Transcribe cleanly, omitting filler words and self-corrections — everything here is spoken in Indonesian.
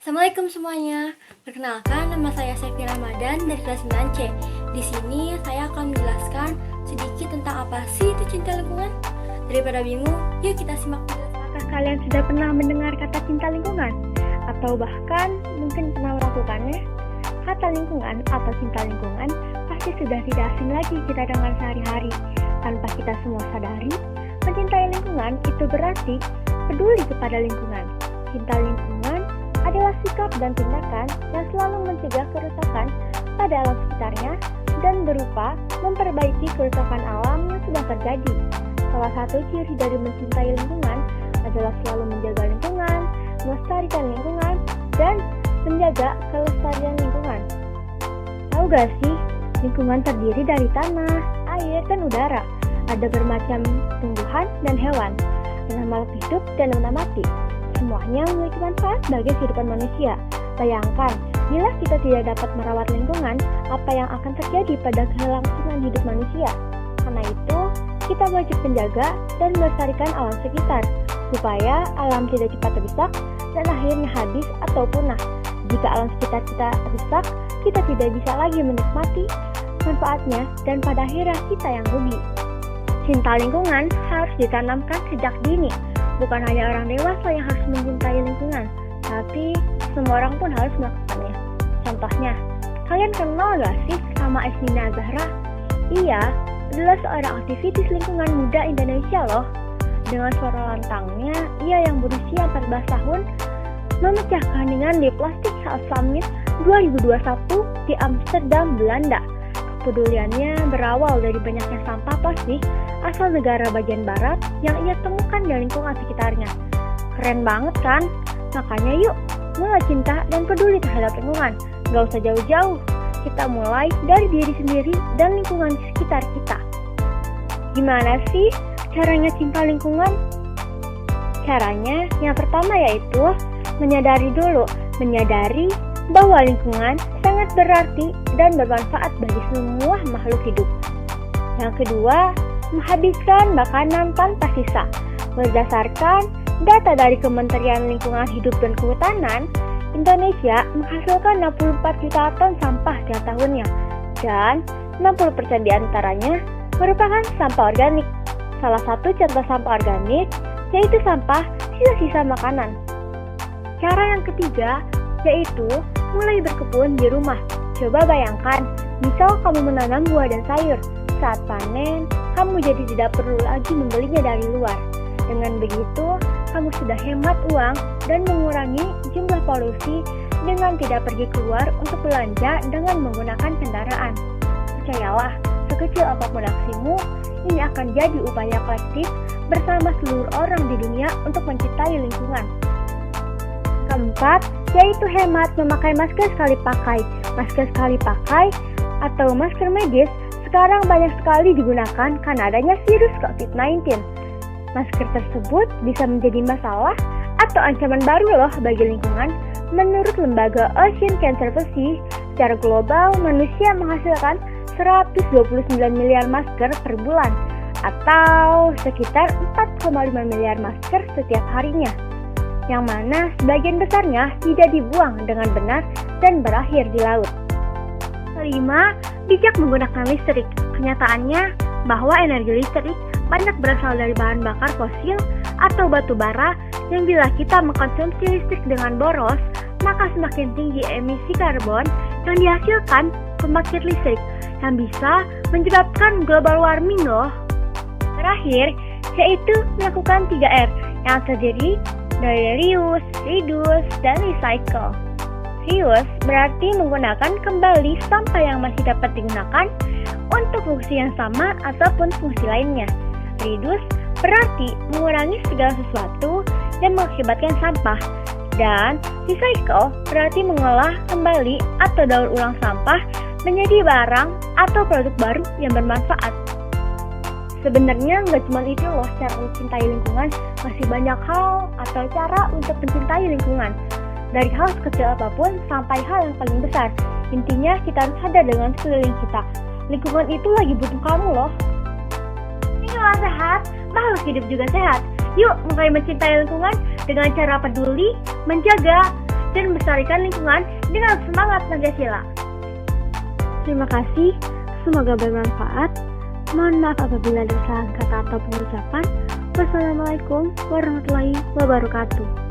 Assalamualaikum semuanya. Perkenalkan, nama saya Saifi Ramadan dari kelas 9C. Di sini saya akan menjelaskan sedikit tentang apa sih itu cinta lingkungan. Daripada bingung, yuk kita simak dulu. Apakah kalian sudah pernah mendengar kata cinta lingkungan? Atau bahkan mungkin pernah melakukannya? Kata lingkungan atau cinta lingkungan pasti sudah tidak asing lagi kita dengar sehari-hari. Tanpa kita semua sadari, mencintai lingkungan itu berarti peduli kepada lingkungan. Cinta lingkungan adalah sikap dan tindakan yang selalu mencegah kerusakan pada alam sekitarnya dan berupa memperbaiki kerusakan alam yang sudah terjadi. Salah satu ciri dari mencintai lingkungan adalah selalu menjaga lingkungan, melestarikan lingkungan, dan menjaga kelestarian lingkungan. Tahu gak sih, lingkungan terdiri dari tanah, air, dan udara. Ada bermacam tumbuhan dan hewan, ada makhluk hidup dan benda mati. Semuanya memiliki manfaat bagi kehidupan manusia. Bayangkan, bila kita tidak dapat merawat lingkungan, apa yang akan terjadi pada kelangsungan hidup manusia? Karena itu, kita wajib menjaga dan melestarikan alam sekitar, supaya alam tidak cepat rusak dan akhirnya habis atau punah. Jika alam sekitar kita rusak, kita tidak bisa lagi menikmati manfaatnya dan pada akhirnya kita yang rugi. Cinta lingkungan harus ditanamkan sejak dini. Bukan hanya orang dewasa yang harus mencintai lingkungan, tapi semua orang pun harus melakukannya. Contohnya, kalian kenal gak sih sama Esmina Zahra? Ia adalah seorang aktivis lingkungan muda Indonesia loh. Dengan suara lantangnya, ia yang berusia 14 tahun memecahkan dengan di Plastic Health Summit 2021 di Amsterdam, Belanda. Kepeduliannya berawal dari banyaknya sampah plastik asal negara bagian barat yang ia temukan di lingkungan sekitarnya. Keren banget kan? Makanya yuk, mulai cinta dan peduli terhadap lingkungan. Gak usah jauh-jauh, kita mulai dari diri sendiri dan lingkungan di sekitar kita. Gimana sih caranya cinta lingkungan? Caranya yang pertama yaitu menyadari bahwa lingkungan sangat berarti dan bermanfaat bagi semua makhluk hidup. Yang kedua, menghabiskan makanan tanpa sisa. Berdasarkan data dari Kementerian Lingkungan Hidup dan Kehutanan, Indonesia menghasilkan 64 juta ton sampah tiap tahunnya, dan 60% diantaranya merupakan sampah organik. Salah satu contoh sampah organik yaitu sampah sisa-sisa makanan. Cara yang ketiga yaitu mulai berkebun di rumah. Coba bayangkan, misal kamu menanam buah dan sayur. Saat panen, kamu jadi tidak perlu lagi membelinya dari luar. Dengan begitu, kamu sudah hemat uang dan mengurangi jumlah polusi dengan tidak pergi keluar untuk belanja dengan menggunakan kendaraan. Percayalah, sekecil apapun aksimu, ini akan jadi upaya kolektif bersama seluruh orang di dunia untuk mencintai lingkungan. Keempat, yaitu hemat memakai masker sekali pakai. Masker sekali pakai atau masker medis sekarang banyak sekali digunakan karena adanya virus COVID-19. Masker tersebut bisa menjadi masalah atau ancaman baru loh bagi lingkungan. Menurut lembaga Ocean Conservancy, secara global manusia menghasilkan 129 miliar masker per bulan atau sekitar 4,5 miliar masker setiap harinya, yang mana sebagian besarnya tidak dibuang dengan benar dan berakhir di laut. Kelima, bijak menggunakan listrik. Kenyataannya bahwa energi listrik banyak berasal dari bahan bakar fosil atau batu bara yang bila kita mengkonsumsi listrik dengan boros, maka semakin tinggi emisi karbon yang dihasilkan pembangkit listrik yang bisa menyebabkan global warming loh. Terakhir, yaitu melakukan 3R yang terdiri dari reuse, reduce, dan recycle. Reuse berarti menggunakan kembali sampah yang masih dapat digunakan untuk fungsi yang sama ataupun fungsi lainnya. Reduce berarti mengurangi segala sesuatu yang mengakibatkan sampah. Dan recycle berarti mengolah kembali atau daur ulang sampah menjadi barang atau produk baru yang bermanfaat. Sebenarnya nggak cuma itu loh cara mencintai lingkungan, masih banyak hal atau cara untuk mencintai lingkungan. Dari hal sekecil apapun sampai hal yang paling besar. Intinya kita harus sadar dengan sekeliling kita. Lingkungan itu lagi butuh kamu loh. Lingkungan sehat, makhluk hidup juga sehat. Yuk mulai mencintai lingkungan dengan cara peduli, menjaga, dan melestarikan lingkungan dengan semangat Pancasila. Terima kasih, semoga bermanfaat. Mohon maaf apabila ada kesalahan kata atau pengucapan. Wassalamualaikum warahmatullahi wabarakatuh.